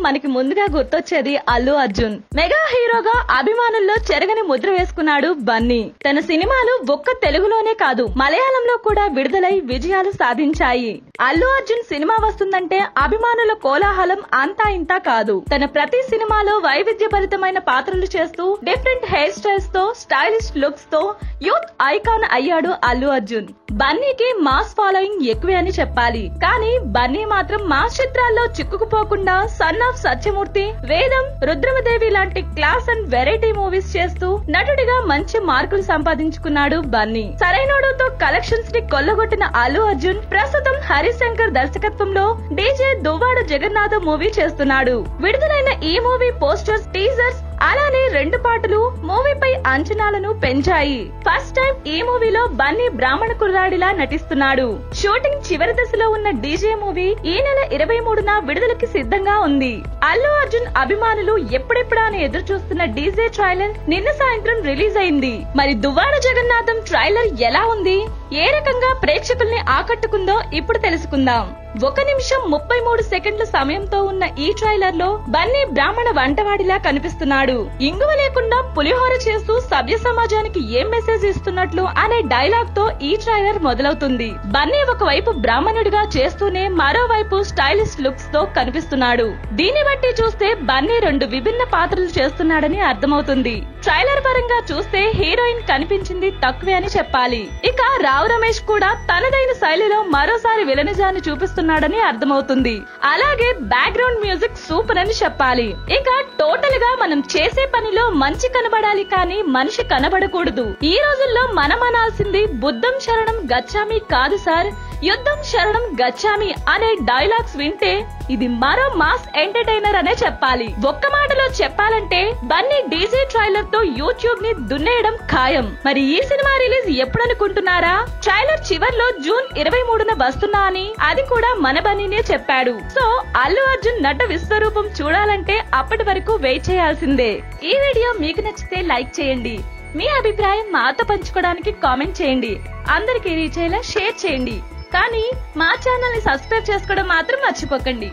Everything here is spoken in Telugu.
మనకి ముందుగా గుర్తొచ్చేది అల్లు అర్జున్. మెగా హీరోగా అభిమానుల్లో చెరగని ముద్ర వేసుకున్నాడు బన్నీ. తన సినిమాలు ఒక్క తెలుగులోనే కాదు మలయాళంలో కూడా విడుదలై విజయాలు సాధించాయి. అల్లు అర్జున్ సినిమా వస్తుందంటే అభిమానుల కోలాహలం అంతా ఇంతా కాదు. తన ప్రతి సినిమాలో వైవిధ్యభరితమైన పాత్రలు చేస్తూ డిఫరెంట్ హెయిర్ స్టైల్స్ తో స్టైలిష్ లుక్స్ తో యూత్ ఐకాన్ అయ్యాడు అల్లు అర్జున్. బన్నీకి మాస్ ఫాలోయింగ్ ఎక్కువే అని చెప్పాలి. కానీ బన్నీ మాత్రం మాస్ చిత్రాల్లో చిక్కుకుపోకుండా సన్ ఆఫ్ సత్యమూర్తి, వేదం, రుద్రమదేవి లాంటి క్లాస్ అండ్ వెరైటీ మూవీస్ చేస్తూ నటుడిగా మంచి మార్కులు సంపాదించుకున్నాడు బన్నీ. సరైనోడుతో కలెక్షన్స్ ని కొల్లగొట్టిన అల్లు అర్జున్ ప్రస్తుతం హరిశంకర్ దర్శకత్వంలో డీజే దువ్వాడ జగన్నాథ మూవీ చేస్తున్నాడు. విడుదలైన ఈ మూవీ పోస్టర్స్, టీజర్స్ అలానే 2 పాటలు మూవీపై అంచనాలను పెంచాయి. ఫస్ట్ టైం ఈ మూవీలో బన్నీ బ్రాహ్మణ కుర్రాడిలా నటిస్తున్నాడు. షూటింగ్ చివరి దశలో ఉన్న డీజే మూవీ ఈ నెల 23న విడుదలకి సిద్ధంగా ఉంది. అల్లు అర్జున్ అభిమానులు ఎప్పుడెప్పుడా అని ఎదురు చూస్తున్న డీజే ట్రైలర్ నిన్న సాయంత్రం రిలీజ్ అయింది. మరి దువ్వాడ జగన్నాథం ట్రైలర్ ఎలా ఉంది, ఏ రకంగా ప్రేక్షకుల్ని ఆకట్టుకుందో ఇప్పుడు తెలుసుకుందాం. 1 నిమిషం 33 సెకండ్ల సమయంతో ఉన్న ఈ ట్రైలర్ లో బన్నీ బ్రాహ్మణ వంటవాడిలా కనిపిస్తున్నాడు. ఇంగువ లేకుండా పులిహోర చేస్తూ సభ్య సమాజానికి ఏం మెసేజ్ ఇస్తున్నట్లు అనే డైలాగ్ తో ఈ ట్రైలర్ మొదలవుతుంది. బన్నీ ఒకవైపు బ్రాహ్మణుడిగా చేస్తూనే మరోవైపు స్టైలిష్ లుక్స్ తో కనిపిస్తున్నాడు. దీన్ని బట్టి చూస్తే బన్నీ 2 విభిన్న పాత్రలు చేస్తున్నాడని అర్థమవుతుంది. ట్రైలర్ పరంగా చూస్తే హీరోయిన్ కనిపించింది తక్కువే అని చెప్పాలి. ఇక రావు రమేష్ కూడా తనదైన శైలిలో మరోసారి విలనిజాన్ని చూపిస్తున్నాడని అర్థమవుతుంది. అలాగే బ్యాక్గ్రౌండ్ మ్యూజిక్ సూపర్ అని చెప్పాలి. ఇక టోటల్ గా మనం చేసే పనిలో మంచి కనబడాలి కానీ మనిషి కనబడకూడదు. ఈ రోజుల్లో మనం అనాల్సింది బుద్ధం శరణం గచ్చామి కాదు సార్, యుద్ధం శరణం గచ్చామి అనే డైలాగ్స్ వింటే ఇది మరో మాస్ ఎంటర్టైనర్ అనే చెప్పాలి. ఒక్క మాటలో చెప్పాలంటే బన్నీ డీజే ట్రైలర్ తో యూట్యూబ్ ని దున్నేయడం ఖాయం. మరి ఈ సినిమా రిలీజ్ ఎప్పుడనుకుంటున్నారా? ట్రైలర్ చివర్లో జూన్ 23న వస్తున్నా అని అది కూడా మన బన్నీనే చెప్పాడు. సో అల్లు అర్జున్ నట విశ్వరూపం చూడాలంటే అప్పటి వరకు వెయిట్ చేయాల్సిందే. ఈ వీడియో మీకు నచ్చితే లైక్ చేయండి. మీ అభిప్రాయం మాతో పంచుకోవడానికి కామెంట్ చేయండి. అందరికీ రీచ్ అయ్యేలా షేర్ చేయండి. కానీ మా ఛానల్ ని సబ్స్క్రైబ్ చేసుకోవడం మాత్రం మర్చిపోకండి.